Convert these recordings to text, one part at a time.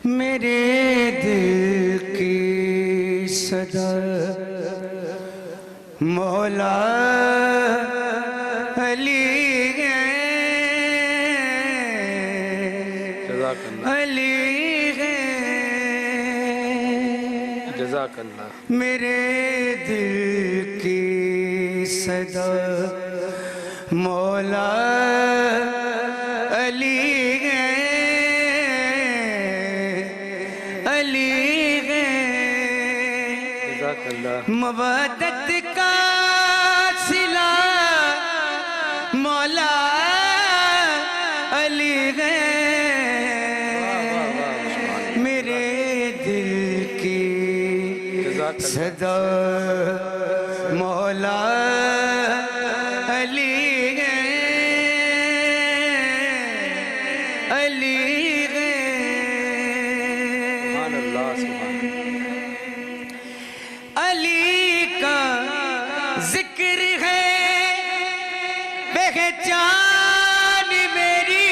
میرے دل کی صدا مولا علی ہے، علی ہے، جزاک اللہ۔ میرے دل کی صدا مولا علی ہے، علی ہے، جزاک اللہ۔ مودت کا صلہ مولا علی ہے، میرے دل کی صدا مولا علی ہے، علی ہے، سبحان اللہ، سبحان اللہ۔ علی کا ذکر ہے پہچان میری،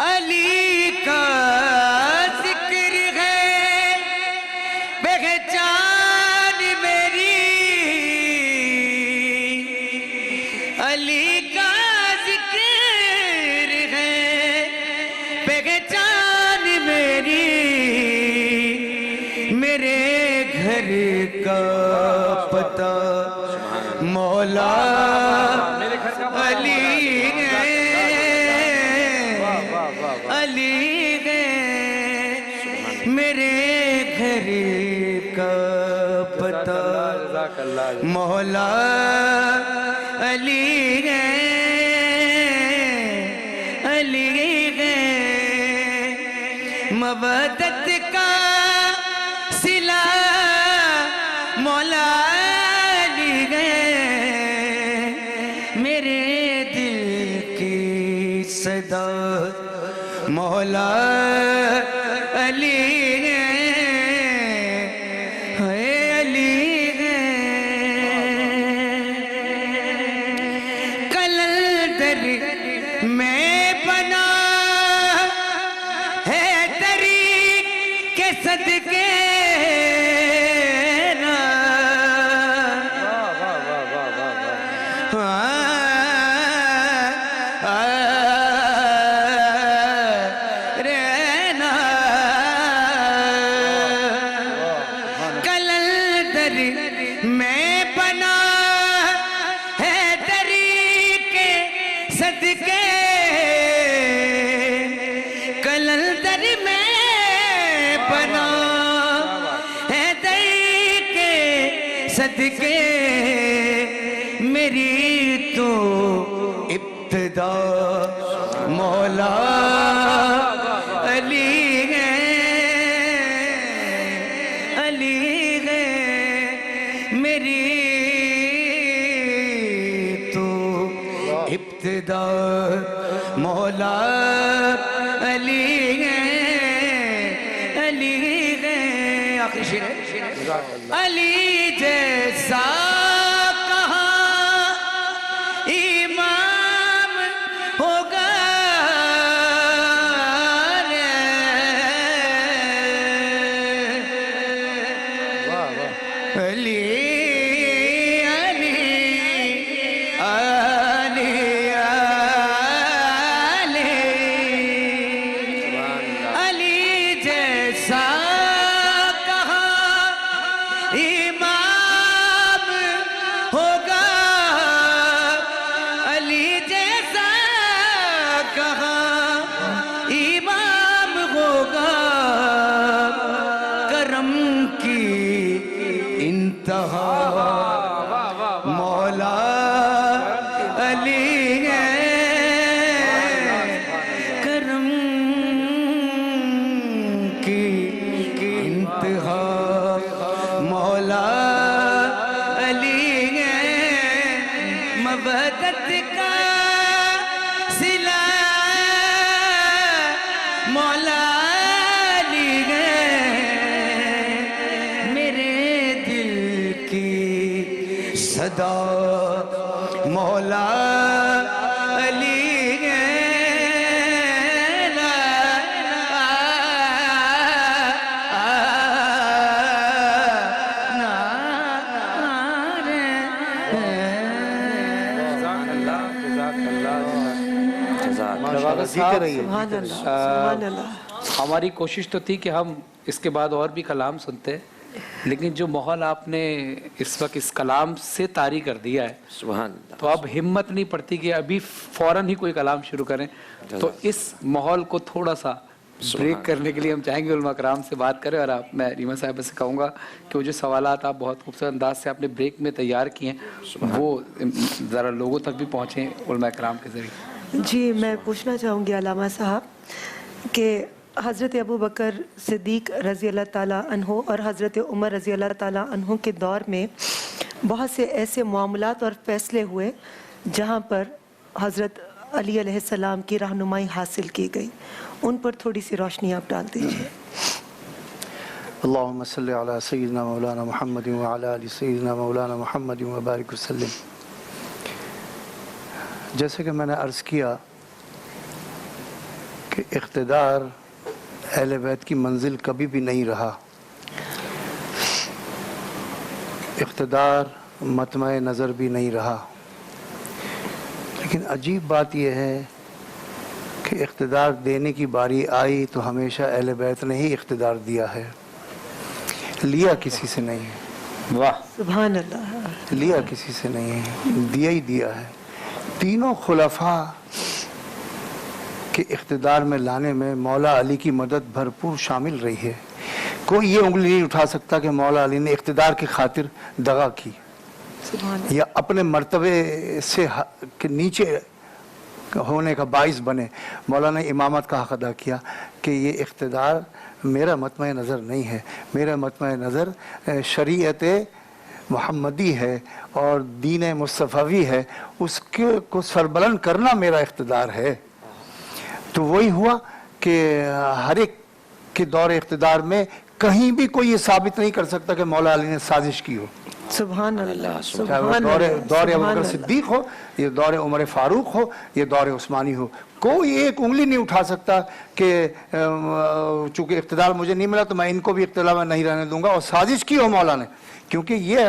علی کا ذکر ہے پہچان میری، علی کا ذکر ہے پہچان میری، میرے گھر کا پتہ مولا علی ہے، علی ہے، میرے گھر کا پتہ جزاک اللہ۔ مولا علی ہے، علی ہے، مودت کا صلہ مولا علی ہے، میرے دل کی صدا مولا علی ہے، علی ہے، کلندر میں بنا ہے طریق کے صدقے نا، رہنا کلندر میں بنا ہے طریق صدقے، کلندر میں بنا ہے طریق صدقے، میری تو ابتدا مولا علی ہے، علی ہے، میری تو ابتدا مولا علی ہے، علی ہے، آخری شعر ہے، علی جیسا کہاں امام ہوگا رے، علی علی علی علی، علی جیسا کہاں امام ہوگا، علی جیسا کہاں امام ہوگا، کرم کی انتہا مولا علی ہے، کرم کی انتہا مولا علی ہے، مودت کا صلہ مولا علی ہے، میرے دل کی صدا صدا مولا علی جیتے رہیے. سبحان اللہ سبحان اللہ. ہماری کوشش تو تھی کہ ہم اس کے بعد اور بھی کلام سنتے، لیکن جو ماحول آپ نے اس وقت اس کلام سے طاری کر دیا ہے سبحان اللہ. تو اب ہمت نہیں پڑتی کہ ابھی فوراً ہی کوئی کلام شروع کریں. تو اس ماحول کو تھوڑا سا بریک کرنے کے لیے ہم چاہیں گے علماء کرام سے بات کریں. اور میں ریما صاحبہ سے کہوں گا کہ وہ جو سوالات آپ بہت خوبصورت انداز سے آپ نے بریک میں تیار کیے ہیں وہ ذرا لوگوں تک بھی پہنچیں علماء کرام کے ذریعے. جی میں پوچھنا چاہوں گی علامہ صاحب کہ حضرت ابو بکر صدیق رضی اللہ تعالیٰ عنہ اور حضرت عمر رضی اللہ تعالیٰ عنہ کے دور میں بہت سے ایسے معاملات اور فیصلے ہوئے جہاں پر حضرت علی علیہ السلام کی رہنمائی حاصل کی گئی. ان پر تھوڑی سی روشنی آپ ڈال دیجیے. اللہم صلی علی سیدنا مولانا محمد وعلی آل سیدنا مولانا محمد وبارک وسلم. جیسے کہ میں نے عرض کیا کہ اقتدار اہل بیت کی منزل کبھی بھی نہیں رہا. اقتدار مطمع نظر بھی نہیں رہا. لیکن عجیب بات یہ ہے کہ اقتدار دینے کی باری آئی تو ہمیشہ اہل بیت نے ہی اقتدار دیا ہے، لیا کسی سے نہیں ہے. واہ سبحان اللہ. لیا کسی سے نہیں ہے، دیا ہی دیا ہے. تینوں خلفاء کے اقتدار میں لانے میں مولا علی کی مدد بھرپور شامل رہی ہے. کوئی یہ انگلی نہیں اٹھا سکتا کہ مولا علی نے اقتدار کی خاطر دغا کی سبحان اللہ. یا اپنے مرتبے سے نیچے ہونے کا باعث بنے. مولا نے امامت کا حق ادا کیا کہ یہ اقتدار میرا مطمع نظر نہیں ہے، میرا مطمع نظر شریعت محمدی ہے اور دین مصطفی ہے، اس کو سربلند کرنا میرا اقتدار ہے. تو وہی ہوا کہ ہر ایک کے دور اقتدار میں کہیں بھی کوئی یہ ثابت نہیں کر سکتا کہ مولا علی نے سازش کی ہو. سبحان اللہ. چاہے وہ سبحان دور اللہ. ابو بکر صدیق ہو، یہ دور عمر فاروق ہو، یہ دور عثمانی ہو. کوئی ایک انگلی نہیں اٹھا سکتا کہ چونکہ اقتدار مجھے نہیں ملا تو میں ان کو بھی اقتدار میں نہیں رہنے دوں گا اور سازش کی ہو مولا نے. کیونکہ یہ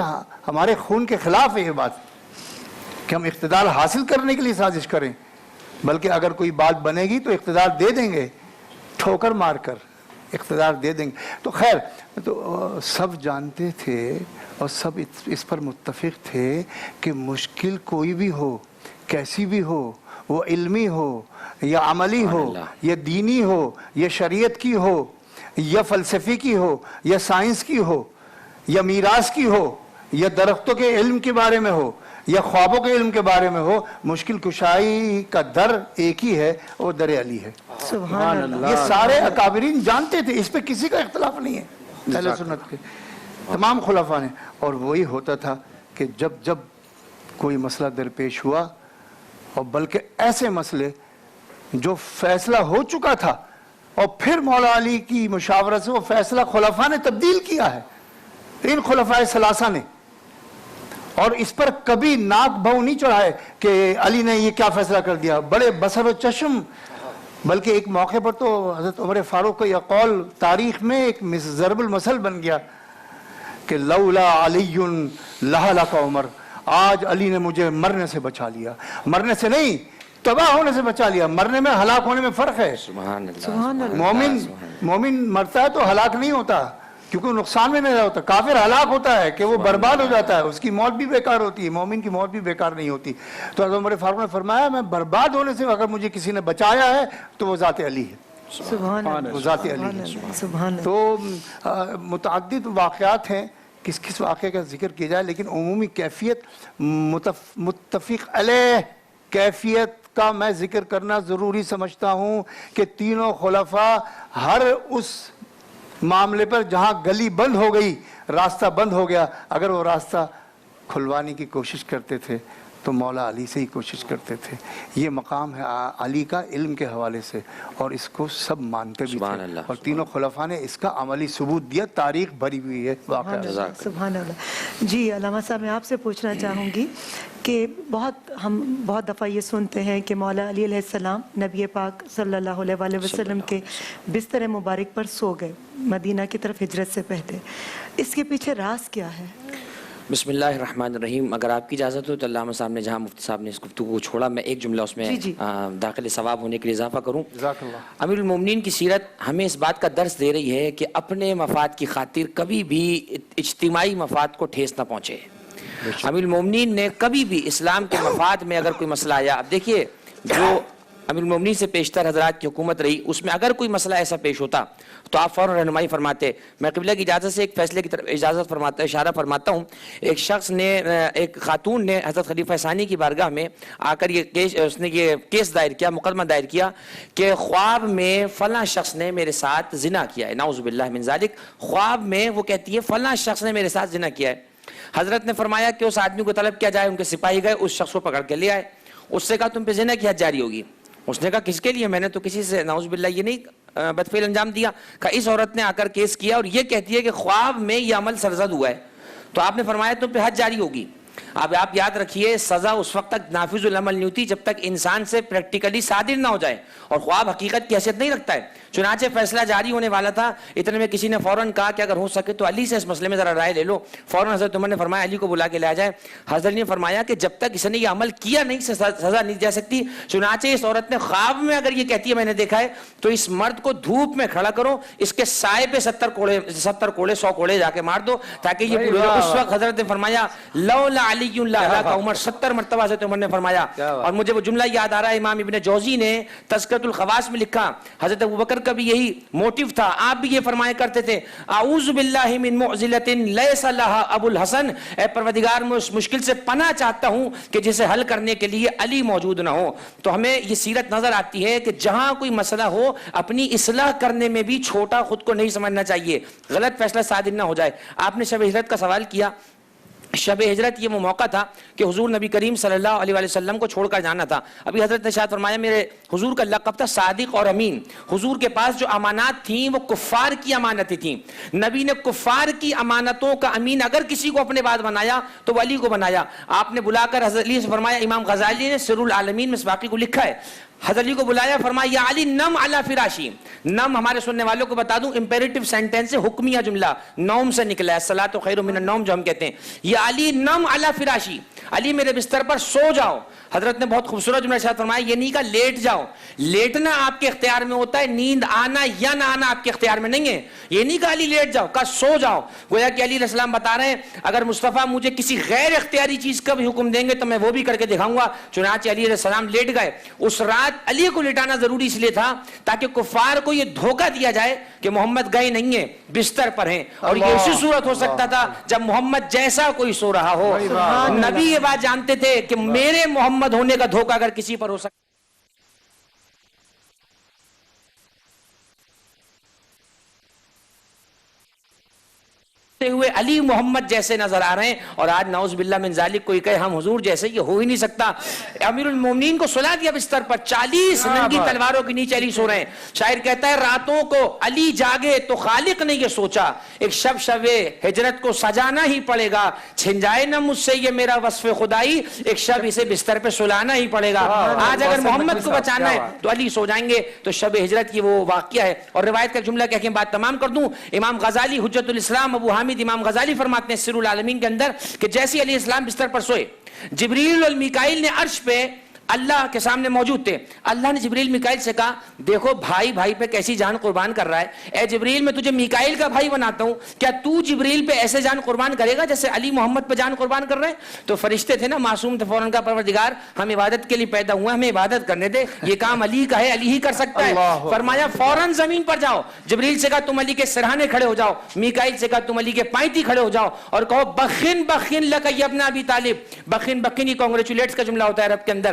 ہمارے خون کے خلاف ہے یہ بات کہ ہم اقتدار حاصل کرنے کے لیے سازش کریں. بلکہ اگر کوئی بات بنے گی تو اقتدار دے دیں گے، ٹھوکر مار کر اقتدار دے دیں گے. تو خیر، تو سب جانتے تھے اور سب اس پر متفق تھے کہ مشکل کوئی بھی ہو، کیسی بھی ہو، وہ علمی ہو یا عملی ہو یا دینی ہو یا شریعت کی ہو یا فلسفی کی ہو یا سائنس کی ہو یا میراث کی ہو یا درختوں کے علم کے بارے میں ہو یا خوابوں کے علم کے بارے میں ہو، مشکل کشائی کا در ایک ہی ہے، وہ در علی ہے. سبحان اللہ. یہ سارے اکابرین جانتے تھے، اس پہ کسی کا اختلاف نہیں ہے اہل سنت کے تمام خلفاء نے. اور وہی ہوتا تھا کہ جب کوئی مسئلہ درپیش ہوا، اور بلکہ ایسے مسئلے جو فیصلہ ہو چکا تھا اور پھر مولا علی کی مشاورت سے وہ فیصلہ خلفاء نے تبدیل کیا ہے، ان خلفاء ثلاثہ نے. اور اس پر کبھی ناک بھو نہیں چڑھائے کہ علی نے یہ کیا فیصلہ کر دیا، بڑے بصر و چشم. بلکہ ایک موقع پر تو حضرت عمر فاروق کا یہ قول تاریخ میں ایک ضرب المثل بن گیا کہ لولا علی لہلک عمر. آج علی نے مجھے مرنے سے بچا لیا. مرنے سے نہیں، تباہ ہونے سے بچا لیا. مرنے میں ہلاک ہونے میں فرق ہے. سبحان اللہ. سبحان اللہ. مومن مرتا ہے تو ہلاک نہیں ہوتا، کیونکہ نقصان میں نہیں ہوتا. کافر ہلاک ہوتا ہے کہ وہ برباد ہو جاتا ہے، اس کی موت بھی بیکار ہوتی ہے. مومن کی موت بھی بیکار نہیں ہوتی. تو حضرت عمر فاروق نے فرمایا میں برباد ہونے سے اگر مجھے کسی نے بچایا ہے تو وہ ذات علی ہے. سبحان اللہ. وہ ذات علی ہے. سبحان اللہ. تو متعدد واقعات ہیں، کس واقعے کا ذکر کیا جائے، لیکن عمومی کیفیت متفق علیہ کیفیت کا میں ذکر کرنا ضروری سمجھتا ہوں کہ تینوں خلفاء ہر اس معاملے پر جہاں گلی بند ہو گئی، راستہ بند ہو گیا، اگر وہ راستہ کھلوانے کی کوشش کرتے تھے تو مولا علی سے ہی کوشش کرتے تھے. یہ مقام ہے علی کا علم کے حوالے سے, اور اس کو سب مانتے بھی سبحان تھے, اللہ. اور تینوں خلفاء نے اس کا عملی ثبوت دیا, تاریخ بھری ہوئی ہے واقعہ. سبحان اللہ. جی علامہ صاحب, میں آپ سے پوچھنا چاہوں گی کہ ہم بہت دفعہ یہ سنتے ہیں کہ مولا علی علیہ السلام نبی پاک صلی اللہ علیہ وآلہ وسلم کے بستر مبارک پر سو گئے مدینہ کی طرف ہجرت سے پہلے. اس کے پیچھے راز کیا ہے؟ بسم اللہ الرحمن الرحیم. اگر آپ کی اجازت ہو تو علامہ صاحب نے جہاں مفتی صاحب نے اس گفتگو کو چھوڑا, میں ایک جملہ اس میں داخل ثواب ہونے کے لیے اضافہ کروں. جزاک اللہ. امیر المومنین کی سیرت ہمیں اس بات کا درس دے رہی ہے کہ اپنے مفاد کی خاطر کبھی بھی اجتماعی مفاد کو ٹھیس نہ پہنچے. امیر المومنین نے کبھی بھی اسلام کے مفاد میں اگر کوئی مسئلہ آیا, اب دیکھیے جو امیر المومنین سے پیشتر حضرات کی حکومت رہی, اس میں اگر کوئی مسئلہ ایسا پیش ہوتا تو آپ فوراً رہنمائی فرماتے. میں قبلہ کی اجازت سے ایک فیصلے کی طرف اشارہ فرماتا ہوں. ایک شخص نے, ایک خاتون نے حضرت خلیفہ ثانی کی بارگاہ میں آ کر اس نے یہ کیس دائر کیا, مقدمہ دائر کیا کہ خواب میں فلاں شخص نے میرے ساتھ زنا کیا ہے, نعوذ باللہ من ذالک. خواب میں وہ کہتی ہے فلاں شخص نے میرے ساتھ زنا کیا ہے. حضرت نے فرمایا کہ اس آدمی کو طلب کیا جائے. ان کے سپاہی گئے, اس شخص کو پکڑ کے لے آئے. اس سے کہا تم پہ زنا کی حد جاری ہوگی. اس نے کہا کس کے لیے؟ میں نے تو کسی سے نعوذ باللہ یہ نہیں بدفعل انجام دیا. کہا اس عورت نے آ کر کیس کیا اور یہ کہتی ہے کہ خواب میں یہ عمل سرزد ہوا ہے. تو آپ نے فرمایا تم پہ حد جاری ہوگی. اب آپ یاد رکھیے, سزا اس وقت تک نافذ العمل نہیں ہوتی جب تک انسان سے پریکٹیکلی صادر نہ ہو جائے, اور خواب حقیقت کی حیثیت نہیں رکھتا ہے. چنانچہ فیصلہ جاری ہونے والا تھا, اتنے میں کسی نے فوراً کہا کہ اگر ہو سکے تو علی سے اس مسئلے میں ذرا رائے لے لو. فوراً حضرت عمر نے فرمایا علی کو بلا کے لایا جائے. حضرت نے فرمایا کہ جب تک اس نے یہ عمل کیا نہیں سزا نہیں جا سکتی. چنانچہ اس عورت نے خواب میں اگر یہ کہتی ہے میں نے دیکھا ہے, تو اس مرد کو دھوپ میں کھڑا کرو, اس کے سائے پہ 70 کوڑے 100 کوڑے جا کے مار دو تاکہ یہ پورے. اس وقت حضرت نے فرمایا لولا علی کا عمر 70 مرتبہ حضرت عمر نے فرمایا. اور مجھے وہ جملہ یاد آ رہا ہے, امام ابن جوزی نے تذکرۃ الخواص میں لکھا, حضرت ابوبکر کا بھی یہی موٹیو تھا, آپ بھی یہ فرمایا کرتے تھے اعوذ باللہ من معضلۃ لیس لہا ابو الحسن, اے پروردگار میں اس مشکل سے پناہ چاہتا ہوں کہ جسے حل کرنے کے لیے علی موجود نہ ہو. تو ہمیں یہ سیرت نظر آتی ہے کہ جہاں کوئی مسئلہ ہو اپنی اصلاح کرنے میں بھی چھوٹا خود کو نہیں سمجھنا چاہیے, غلط فیصلہ صادر نہ ہو جائے. آپ نے شب ہجرت کا سوال کیا. شب ہجرت یہ وہ موقع تھا کہ حضور نبی کریم صلی اللہ علیہ وآلہ وسلم کو چھوڑ کر جانا تھا. ابھی حضرت نے ارشاد فرمایا میرے حضور کا لقب تھا صادق اور امین. حضور کے پاس جو امانات تھیں وہ کفار کی امانتیں تھیں. نبی نے کفار کی امانتوں کا امین اگر کسی کو اپنے بعد بنایا تو وہ علی کو بنایا. آپ نے بلا کر حضرت علی سے فرمایا, امام غزالی نے سر العالمین میں اس واقعے کو لکھا ہے, حضرت علی کو بلایا, فرمایا یا علی نم علی فراشی. نم ہمارے سننے والوں کو بتا دوں امپیریٹو سینٹینس ہے, حکمیہ جملہ, نوم سے نکلا ہے, الصلاۃ خیر من النوم جو ہم کہتے ہیں. یا علی نم علی فراشی, علی میرے بستر پر سو جاؤ. حضرت نے بہت خوبصورت جملہ ارشاد فرمایا, یہ نہیں کہا لیٹ جاؤ. لیٹنا آپ کے اختیار میں ہوتا ہے, نیند آنا یا نہ آنا آپ کے اختیار میں نہیں ہے. یہ نہیں کہا علی لیٹ جاؤ, کہا سو جاؤ. گویا کہ علی علیہ السلام بتا رہے ہیں اگر مصطفیٰ مجھے کسی غیر اختیاری چیز کا بھی حکم دیں گے تو میں وہ بھی کر کے دکھاؤں گا. چنانچہ علی علیہ السلام لیٹ گئے. اس رات علی کو لٹانا ضروری اس لیے تھا تاکہ کفار کو یہ دھوکہ دیا جائے کہ محمد گئے نہیں ہیں, بستر پر ہیں. اور یہ اسی صورت ہو سکتا تھا جب محمد جیسا کوئی سو رہا ہو. نبی یہ بات جانتے تھے کہ میرے محمد ہونے کا دھوکہ اگر کسی پر ہو سکتا ہوئے علی محمد جیسے نظر آ رہے ہیں. اور آج نعوذ باللہ من ذالک کوئی کہے ہم حضور جیسے, یہ ہو ہی نہیں سکتا. امیر المومنین کو سلا دیا بستر پر, 40 ننگی تلواروں کے نیچے علی سو رہے ہیں. شاعر کہتا ہے راتوں کو علی جاگے تو خالق نے یہ سوچا, ایک شب ہجرت کو سجانا ہی پڑے گا, چھن جائے نہ مجھ سے یہ میرا وصف خدائی, ایک شب اسے بستر پہ سلانا ہی پڑے گا. آج اگر محمد کو بچانا ہے تو علی سو جائیں گے. تو شب ہجرت کی وہ واقعہ ہے. اور روایت کا جملہ کہہ کے بات تمام کر دوں, امام غزالی حجت الاسلام ابو حامد امام غزالی فرماتے ہیں سر العالمین کے اندر کہ جیسے علیہ السلام بستر پر سوئے, جبریل اور میکائیل نے عرش پہ اللہ کے سامنے موجود تھے. اللہ نے جبریل میکائیل سے کہا دیکھو بھائی بھائی پہ کیسی جان قربان کر رہا ہے. اے جبریل میں تجھے میکائیل کا بھائی بناتا ہوں, کیا تو جبریل پہ ایسے جان قربان کرے گا جیسے علی محمد پہ جان قربان کر رہے ہیں؟ تو فرشتے تھے نا, معصوم تھے, فوراً کا پروردگار ہم عبادت کے لیے پیدا ہوئے, ہمیں عبادت کرنے دے, یہ کام علی کا ہے, علی ہی کر سکتا ہے. فرمایا فوراً زمین پر جاؤ. جبریل سے کہا تم علی کے سرہانے کھڑے ہو جاؤ, میکائیل سے کہا تم علی کے پائنتی کھڑے ہو جاؤ اور کہو بخن بخن لک یا ابن ابی طالب. بخن بخن ہی کانگریچولیٹس کا جملہ ہوتا ہے عرب کے اندر,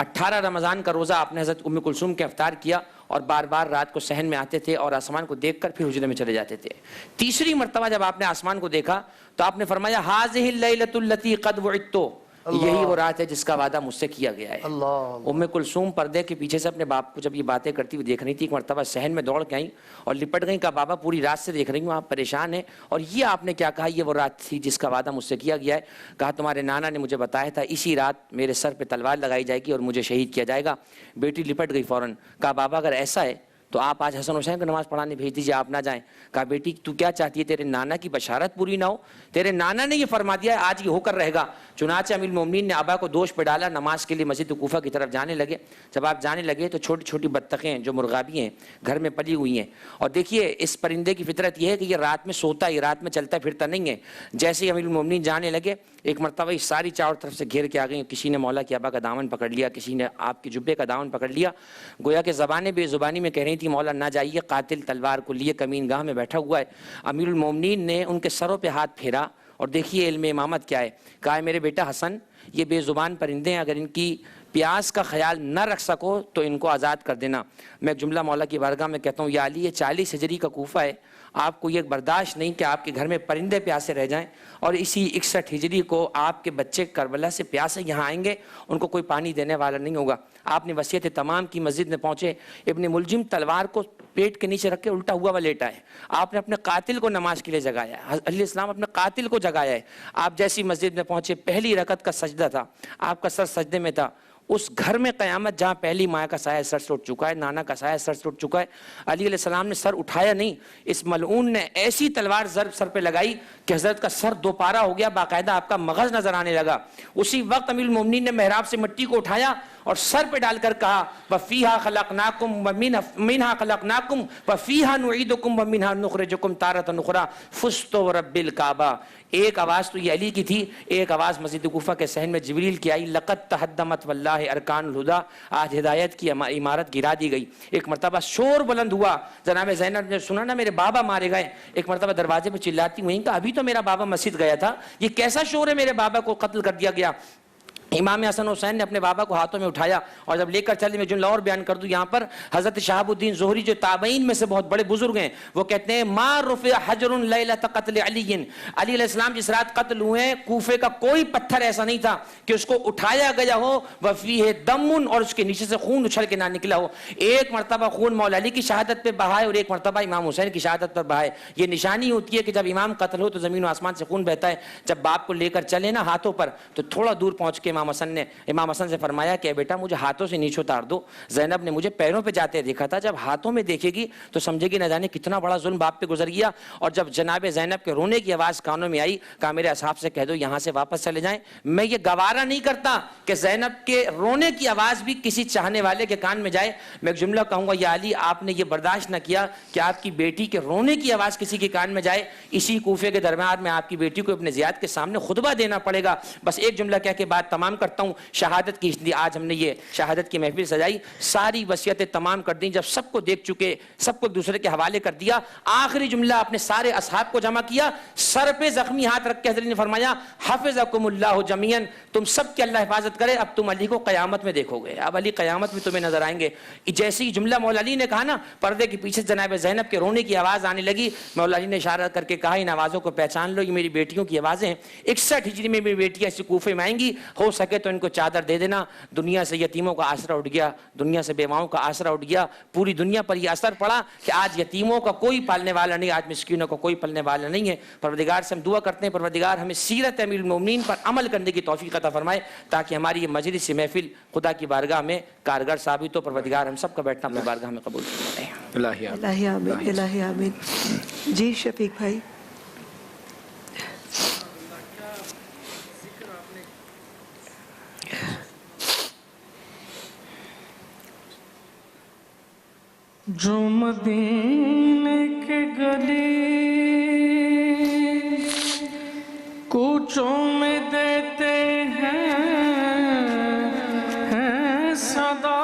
18 رمضان کا روزہ آپ نے حضرت ام کلثوم کے افطار کیا اور بار بار رات کو صحن میں آتے تھے اور آسمان کو دیکھ کر پھر حجرے میں چلے جاتے تھے. تیسری مرتبہ جب آپ نے آسمان کو دیکھا تو آپ نے فرمایا ہاذہ اللیلۃ التی قد وعدت، یہی وہ رات ہے جس کا وعدہ مجھ سے کیا گیا ہے. ام کلثوم پردے کے پیچھے سے اپنے باپ کو جب یہ باتیں کرتی ہوئی دیکھ رہی تھی، ایک مرتبہ صحن میں دوڑ کے آئیں اور لپٹ گئیں. کہا بابا پوری رات سے دیکھ رہی ہوں آپ پریشان ہیں، اور یہ آپ نے کیا کہا؟ یہ وہ رات تھی جس کا وعدہ مجھ سے کیا گیا ہے. کہا تمہارے نانا نے مجھے بتایا تھا اسی رات میرے سر پہ تلوار لگائی جائے گی اور مجھے شہید کیا جائے گا. بیٹی لپٹ گئی فوراً. کہا بابا اگر ایسا ہے تو آپ آج حسن حسین کو نماز پڑھانے بھیج دیجیے، آپ نہ جائیں. کہا بیٹی تو کیا چاہتی ہے تیرے نانا کی بشارت پوری نہ ہو؟ تیرے نانا نے یہ فرما دیا ہے آج یہ ہو کر رہے گا. چنانچہ امیر المومنین نے ابا کو دوش پہ ڈالا، نماز کے لیے مسجد کوفہ کی طرف جانے لگے. جب آپ جانے لگے تو چھوٹی چھوٹی بطخیں جو مرغابی ہیں گھر میں پلی ہوئی ہیں، اور دیکھیے اس پرندے کی فطرت یہ ہے کہ یہ رات میں سوتا ہے، رات میں چلتا پھرتا نہیں ہے. جیسے ہی امیر المومنین جانے لگے ایک مرتبہ ساری چاروں طرف سے گھیر کے آ گئی. کسی نے مولا کے ابا کا دامن پکڑ لیا، کسی نے آپ کے جبے کا دامن پکڑ لیا، گویا کہ زبانیں بے زبانی میں کہہ رہی تھی مولا نہ جائیے، قاتل تلوار کو لیے کمین گاہ میں بیٹھا ہوا ہے. امیر المومنین نے ان کے سروں پہ ہاتھ پھیرا اور دیکھیے علم امامت کیا ہے. کہا ہے میرے بیٹا حسن، یہ بے زبان پرندے ہیں، اگر ان کی پیاس کا خیال نہ رکھ سکو تو ان کو آزاد کر دینا. میں ایک جملہ مولا کی بارگاہ میں کہتا ہوں، یا علی یہ 40 ہجری کا کوفہ ہے، آپ کو یہ برداشت نہیں کہ آپ کے گھر میں پرندے پیاسے رہ جائیں، اور اسی 61 ہجری کو آپ کے بچے کربلا سے پیاسے یہاں آئیں گے، ان کو کوئی پانی دینے والا نہیں ہوگا. آپ نے وصیت تمام کی، مسجد میں پہنچے. ابن ملجم تلوار کو پیٹ کے نیچے رکھ کے الٹا ہوا لیٹا ہے. آپ نے اپنے قاتل کو نماز کے لیے جگایا ہے، علیہ السلام اپنے قاتل کو جگایا ہے. آپ جیسی مسجد میں پہنچے پہلی رکعت کا سجدہ تھا، آپ کا سر سجدے میں تھا. اس گھر میں قیامت جہاں پہلی ماں کا سایہ سر سے اٹھ چکا ہے، نانا کا سایہ سر سے اٹھ چکا ہے. علی علیہ السلام نے سر اٹھایا نہیں، اس ملعون نے ایسی تلوار ضرب سر پہ لگائی کہ حضرت کا سر دوپارہ ہو گیا، باقاعدہ آپ کا مغز نظر آنے لگا. اسی وقت امیر المومنین نے محراب سے مٹی کو اٹھایا اور سر پہ ڈال کر کہا وَفِيهَا خَلَقْنَاكُمْ وَمِنْهَا خَلَقْنَاكُمْ وَفِيهَا نُعِيدُكُمْ وَمِنْهَا نُخْرِجُكُمْ تَارَةً أُخْرَىٰ فُزْتُ وَرَبِّ الْكَعْبَةِ. ایک آواز تو یہ علی کی تھی، ایک آواز مسجد کوفہ کے صحن میں جبریل کی آئی، لقد تہدمت واللہ ارکان الہدا، آج ہدایت کی عمارت گرا دی گئی. ایک مرتبہ شور بلند ہوا، جناب زینب نے سنا نا میرے بابا مارے گئے. ایک مرتبہ دروازے پہ چلاتی ہوئی کہ ابھی تو میرا بابا مسجد گیا تھا، یہ کیسا شور ہے، میرے بابا کو قتل کر دیا گیا. امام حسن حسین نے اپنے بابا کو ہاتھوں میں اٹھایا اور جب لے کر چلے. میں جملہ اور بیان کر دوں یہاں پر، حضرت شہاب الدین زہری جو تابعین میں سے بہت بڑے بزرگ ہیں، وہ کہتے ہیں ما رفع حجر لیلۃ قتل علی. علی علیہ السلام جس رات قتل ہوئے ہیں، کوفے کا کوئی پتھر ایسا نہیں تھا کہ اس کو اٹھایا گیا ہو وفیہ دم، اور اس کے نیچے سے خون اچھل کے نہ نکلا ہو. ایک مرتبہ خون مولا علی کی شہادت پہ بہائے اور ایک مرتبہ امام حسین کی شہادت پر بہائے. یہ نشانی ہوتی ہے کہ جب امام قتل ہو تو زمین و آسمان سے خون بہتا ہے. جب باپ کو لے کر چلے نا ہاتھوں پر تو تھوڑا دور پہنچ کے امام حسن سے فرمایا کہ بیٹا مجھے ہاتھوں سے نیچے اتار دو. زینب نے مجھے پیروں پہ جاتے دیکھا تھا، جب ہاتھوں میں دیکھے گی تو سمجھے گی نہ جانے کتنا بڑا ظلم باپ پہ گزر گیا. اور جب جناب زینب کے رونے کی آواز کانوں میں آئی، کہا میرے اصحاب سے کہہ دو یہاں سے واپس چلے جائیں. میں یہ گوارا نہیں کرتا کہ زینب کے رونے کی آواز بھی کسی چاہنے والے کے کان میں جائے. میں ایک جملہ کہوں گا، یا علی آپ نے یہ برداشت نہ کیا کہ آپ کی بیٹی کے رونے کی آواز کسی کے کان میں جائے. اسی کوفے کے درمیان میں آپ کی بیٹی کو اپنے زیاد کے سامنے خطبہ دینا پڑے گا. بس ایک جملہ کہہ کے بات تمام کرتا ہوں. شہادت کی آج ہم نے یہ شہادت کی محفل سجائی، ساری وصیتیں تمام کر دیں. جب سب کو دیکھ چکے، سب کو دوسرے کے حوالے کر دیا، آخری جملہ اپنے سارے اصحاب کو جمع کیا، سر پہ زخمی ہاتھ رکھ کے حضرت نے فرمایا حفظکم اللہ جمیعا، تم سب کی اللہ حفاظت کرے. اب تم علی کو قیامت میں دیکھو گے، اب علی قیامت میں تمہیں نظر آئیں گے. جیسے ہی جملہ مولا علی نے کہا نا، پردے کے پیچھے جناب زینب کے رونے کی آواز آنے لگی. مولا علی نے اشارہ کر کے کہا ان آوازوں کو پہچان لو، یہ میری بیٹیوں کی آوازیں ہیں. 61 ہجری میں میری بیٹیاں اس کوفے میں آئیں گی، ہو سکے تو ان کو چادر دے دینا. دنیا سے یتیموں کا آسرا اٹھ گیا، دنیا سے بیواؤں کا آسرا اٹھ گیا. پوری دنیا پر یہ اثر پڑا کہ آج یتیموں کا کوئی پالنے والا نہیں، آج مسکینوں کا کوئی پالنے والا نہیں ہے. پروردگار سے ہم دعا کرتے ہیں پروردگار ہمیں سیرت امیر المومنین پر عمل کرنے کی توفیق عطا فرمائے تاکہ ہماری یہ مجلس محفل خدا کی بارگاہ میں کارگر ثابت ہو. پروردگار ہم سب کا بیٹھنا اپنی بارگاہ میں قبول فرمائے. الہی آمین، الہی آمین. جی شفیق بھائی. جو مدینے کے گلی کوچوں میں دیتے ہیں صدا،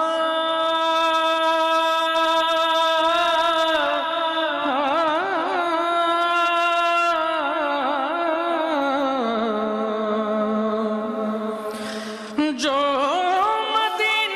جو مدینے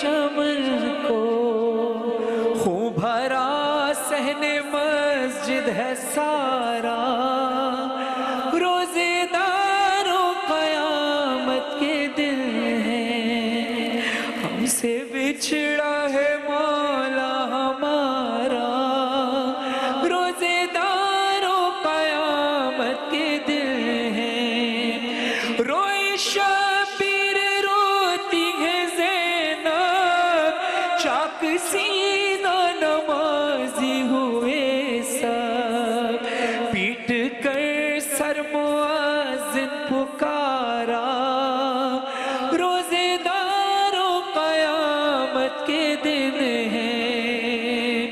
چمن کو خون بھرا صحن مسجد ہے سارا روزے داروں قیامت کے دن ہیں ہم سے بچھڑا ہے مولا ہمارا روزے داروں قیامت کے دن ہیں روئی شبیر روتی ہے زینب چاک سینہ نمازی ہوئے سب پیٹ کر سر مؤذن پکارا روزے داروں قیامت کے دن ہیں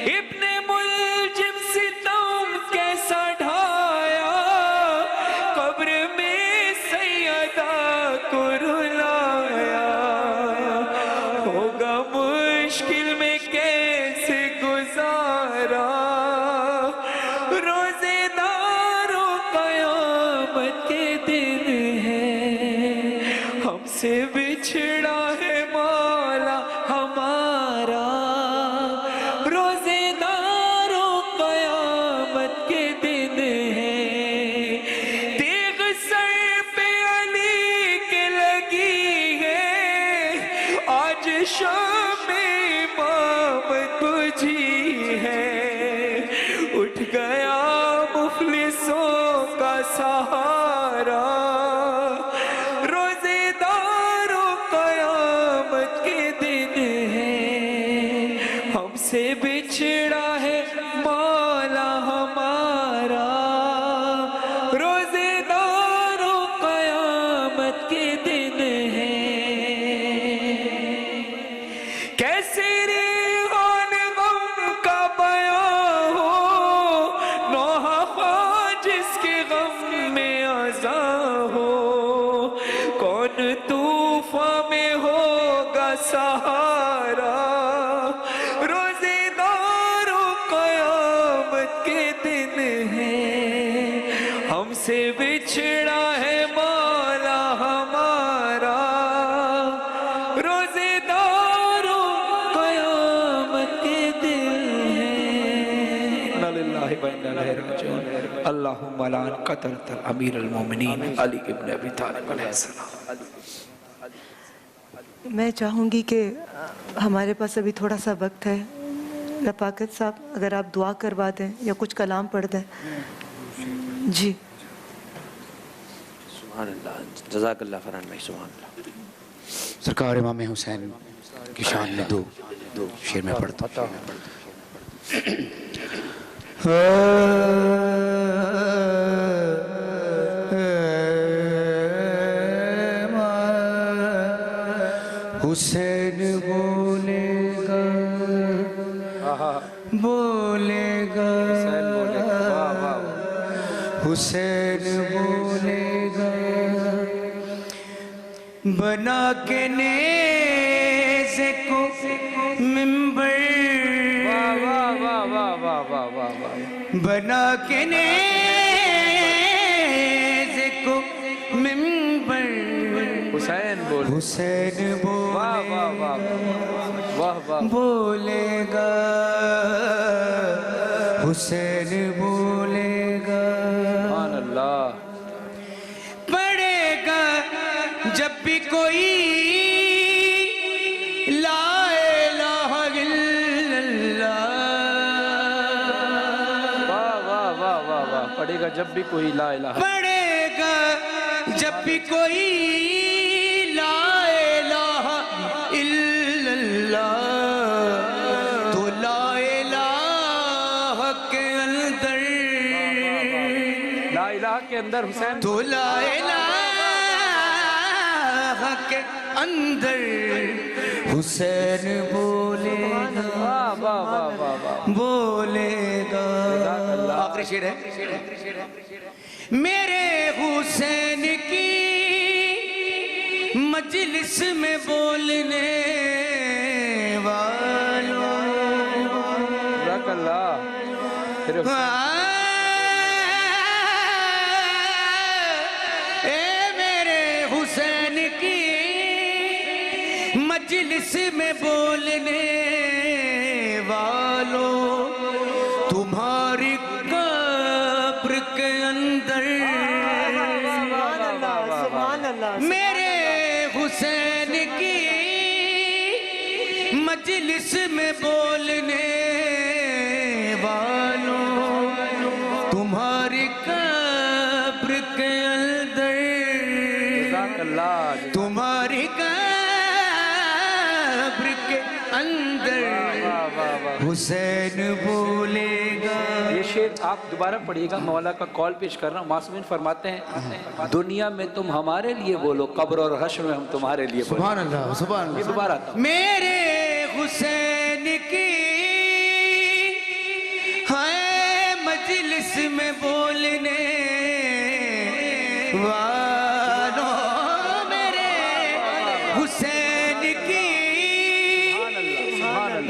ابن ملجم ستم کیسا ڈھایا قبر میں سیدہ کو رلایا ہوگا مشکل میں کیسے گزارا روزے داروں قیامت کے دن ہیں ہم سے بچھڑا ہے مولا ہمارا روزے داروں قیامت کے دن ہیں تیغ سر پہ علی کے لگی ہے آج شام امامت بجھی ہے اٹھ گیا مفلسوں کا سہارا روزے داروں قیامت کے دن ہیں ہم سے بچھڑا ہے مولا ہمارا روزے داروں قیامت کے دن ہیں کیسے ریحان غم کا بیان ہو نوحہ خواہ جس کے غم میں آزاں ہو کون طوفان میں ہوگا سہارا روزے داروں قیامت کے دن ہیں ہم سے بچھڑا ہے مولا ہمارا روزے داروں قیامت کے دن ہیں انا للہ و انا الیہ راجعون اللہم لعن قتلۃ امیر المومنین علی ابن ابی طالب علیہ السلام میں چاہوں گی کہ ہمارے پاس ابھی تھوڑا سا وقت ہے رفاقت صاحب اگر آپ دعا کروا دیں یا کچھ کلام پڑھ دیں جی سبحان اللہ جزاک اللہ فرحان بھائی سبحان اللہ سرکار امام حسین کی شان میں دو شعر میں پڑھتا ہوں حسین بولے گا بولے گا حسین بولے گا بنا کے نیزے کو منبر بنا کے نیزے کو منبر حسین بول حسین واہ واہ واہ واہ واہ بولے گا حسین بولے گا سبحان اللہ پڑے گا جب بھی کوئی لا الہ الا اللہ واہ واہ واہ واہ واہ پڑھے گا جب بھی کوئی لا الہ پڑے گا جب بھی کوئی لا الہ الا اللہ تو لا الہ کے اندر لا الہ کے اندر حسین تو لا الہ کے اندر حسین بولے گا واہ واہ واہ واہ واہ بولے گا آخری شعر ہے میرے حسین کی مجلس میں بولنے والوں جزاک اللہ صرف اے میرے حسین کی مجلس میں بولنے والوں تمہاری قبر کے اندر میرے حسین کی مجلس میں بولنے والوں تمہاری قبر کے اندر جزاک اللہ تمہاری قبر کے اندر حسین بولے گا. یہ شعر آپ دوبارہ پڑھیے گا. مولا کا کال پیش کر رہا ہوں. معصومین فرماتے ہیں دنیا میں تم ہمارے لیے بولو, قبر اور حشر میں ہم تمہارے لیے بولو. سبحان اللہ سبحان یہ اللہ. دوبارہ آتا ہوں. میرے حسین کی ہے مجلس میں بولنے والوں میرے حسین کی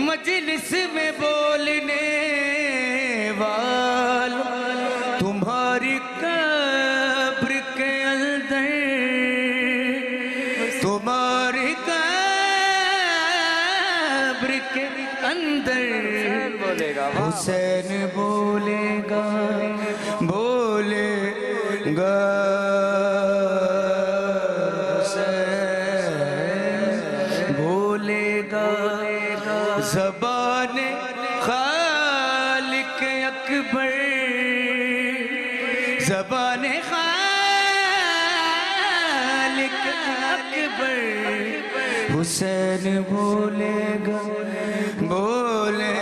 مجلس میں بولنے والوں تمہاری قبر کے اندر تمہاری قبر کے اندر بولے گا. حسین بولے گا بولے گا حسین بولے گا زبان خالق اکبر زبان خالق اکبر حسین بولے گا بولے